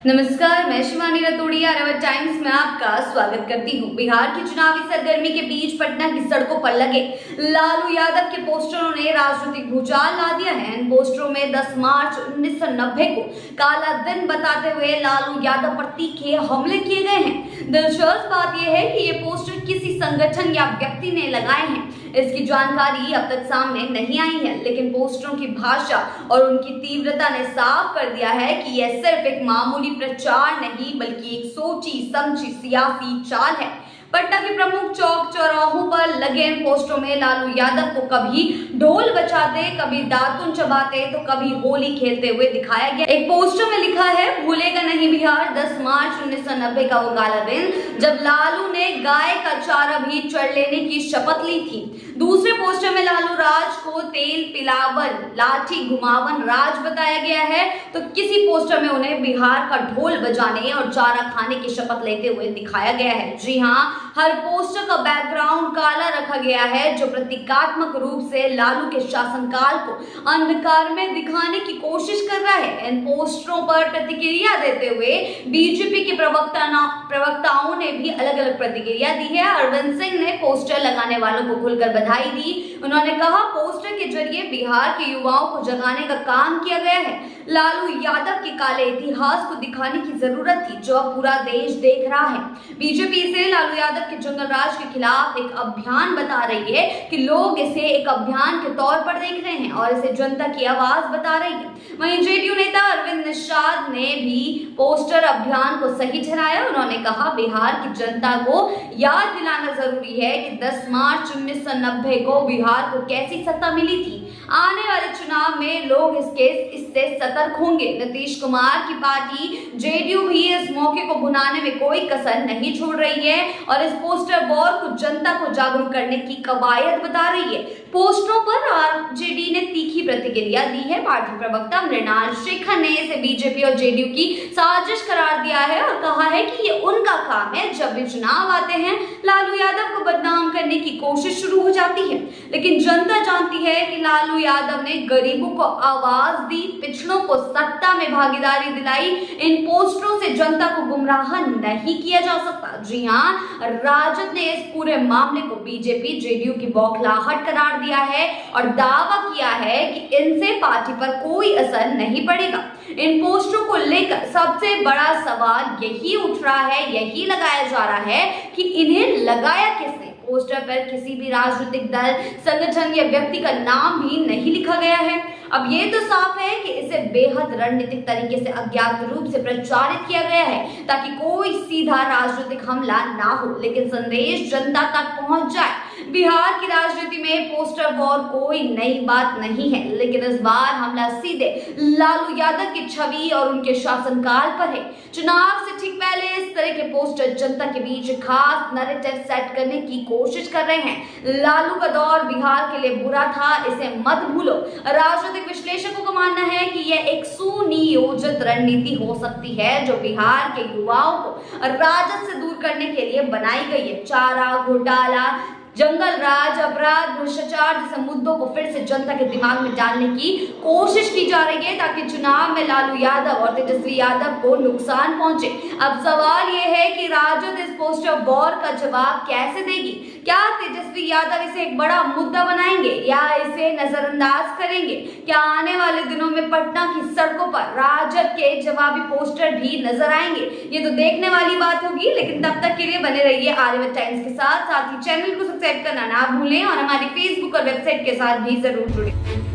नमस्कार, मैं शिवानी रतोड़ी आर्यावर्त टाइम्स में आपका स्वागत करती हूँ। बिहार की चुनावी सरगर्मी के बीच पटना की सड़कों पर लगे लालू यादव के पोस्टरों ने राजनीतिक भूचाल ला दिया है। इन पोस्टरों में 10 मार्च 1990 को काला दिन बताते हुए लालू यादव पर तीखे हमले किए गए हैं। दिलचस्प बात यह है कि ये पोस्टर किसी संगठन या व्यक्ति ने लगाए हैं, इसकी जानकारी अब तक सामने नहीं आई है, लेकिन पोस्टरों की भाषा और उनकी तीव्रता ने साफ कर दिया है कि यह सिर्फ एक मामूली प्रचार नहीं बल्कि एक सोची समझी सियासी चाल है। पटना के प्रमुख चौक चौराहों पर लगे इन पोस्टरों में लालू यादव को कभी ढोल बजाते, कभी दातुन चबाते तो कभी होली खेलते हुए दिखाया गया। एक पोस्टर में लिखा है, भूलेगा नहीं बिहार 10 मार्च 1990 का वो काला दिन जब लालू ने गाय का चारा भी चढ़ लेने की शपथ ली थी। दूसरे पोस्टर में लालू राज को तेल पिलावन लाठी घुमावन राज बताया गया है, तो किसी पोस्टर में उन्हें बिहार का ढोल बजाने और चारा खाने की शपथ लेते हुए दिखाया गया है। जी हाँ, हर पोस्टर का बैकग्राउंड काला रखा गया है, जो प्रतीकात्मक रूप से लालू के शासनकाल को अंधकार में दिखाने की कोशिश कर रहा है। इन पोस्टरों पर प्रतिक्रिया देते हुए बीजेपी के प्रवक्ताओं ने भी अलग अलग प्रतिक्रिया दी है। अरविंद सिंह ने पोस्टर लगाने वालों को खुलकर बधाई दी। उन्होंने कहा, पोस्टर के जरिए बिहार के युवाओं को जगाने का काम किया गया है। लालू यादव के काले इतिहास को दिखाने की जरूरत थी, जो अब पूरा देश देख रहा है। बीजेपी इसे लालू यादव के जंगल राज के खिलाफ एक अभियान बता रही है कि लोग इसे एक अभियान के तौर पर देख रहे हैं और इसे जनता की आवाज बता रही है। वहीं जेडीयू नेता अरविंद निषाद ने भी पोस्टर अभियान को सही ठहराया। उन्होंने कहा, बिहार की जनता को याद दिलाना जरूरी है कि 10 मार्च 1990 को बिहार को कैसी सत्ता मिली थी। आने वाले चुनाव में लोग इससे सतर्क होंगे। नीतीश कुमार की पार्टी जेडीयू भी इस मौके को भुनाने में कोई कसर नहीं छोड़ रही है और इस पोस्टर वॉर को जनता को जागरूक करने की कवायद बता रही है। पोस्टरों पर आरजेडी ने तीखी प्रतिक्रिया दी है। पार्टी प्रवक्ता मृणाल शेखर ने इसे बीजेपी और जेडीयू की साजिश करार दिया है और कहा है कि ये उनका काम है, जब भी चुनाव आते हैं लालू यादव को बदनाम करने की कोशिश शुरू हो जाती है। लेकिन जनता जानती है कि लालू यादव ने गरीबों को आवाज दी, पिछड़ों को सत्ता में भागीदारी दिलाई। इन पोस्टरों से जनता को गुमराह नहीं किया जा सकता। जी हाँ, राजद ने इस पूरे मामले को बीजेपी जेडीयू की बौखलाहट करार दिया है और दावा किया है कि इनसे पार्टी पर कोई असर नहीं पड़ेगा। इन पोस्टरों को लेकर सबसे बड़ा सवाल यही उठ रहा है, यही लगाया जा रहा है कि इन्हें लगाया किसने। पोस्टर पर किसी भी राजनीतिक दल, संगठन या व्यक्ति का नाम भी नहीं लिखा गया है। अब ये तो साफ है कि इसे बेहद रणनीतिक तरीके से अज्ञात रूप से प्रचारित किया गया है ताकि कोई सीधा राजनीतिक हमला ना हो, लेकिन संदेश जनता तक पहुंच जाए। बिहार की राजनीति में पोस्टर वॉर कोई नई बात नहीं है, लेकिन इस बार हमला सीधे लालू यादव की छवि और उनके शासनकाल पर है। चुनाव से ठीक पहले इस तरह के पोस्टर जनता के बीच खास नैरेटिव सेट करने की कोशिश कर रहे हैं। लालू का दौर बिहार के लिए बुरा था, इसे मत भूलो। राजनीतिक विश्लेषकों का मानना है कि यह एक सुनियोजित रणनीति हो सकती है, जो बिहार के युवाओं को राजद से दूर करने के लिए बनाई गई है। चारा घोटाला, जंगल राज, अपराध, भ्रष्टाचार जैसे मुद्दों को फिर से जनता के दिमाग में डालने की कोशिश की जा रही है ताकि चुनाव में लालू यादव और तेजस्वी यादव को नुकसान पहुंचे। अब सवाल यह है कि राजद इस पोस्टर वॉर का जवाब कैसे देगी। क्या तेजस्वी यादव इसे एक बड़ा मुद्दा बनाएंगे या इसे नजरअंदाज करेंगे? क्या आने वाले दिनों में पटना की सड़कों पर राजद के जवाबी पोस्टर भी नजर आएंगे? ये तो देखने वाली बात होगी, लेकिन तब तक के लिए बने रहिए आर्यावर्त टाइम्स के साथ ही चैनल को सब्सक्राइब करना ना भूलें और हमारी फेसबुक और वेबसाइट के साथ भी जरूर जुड़ें।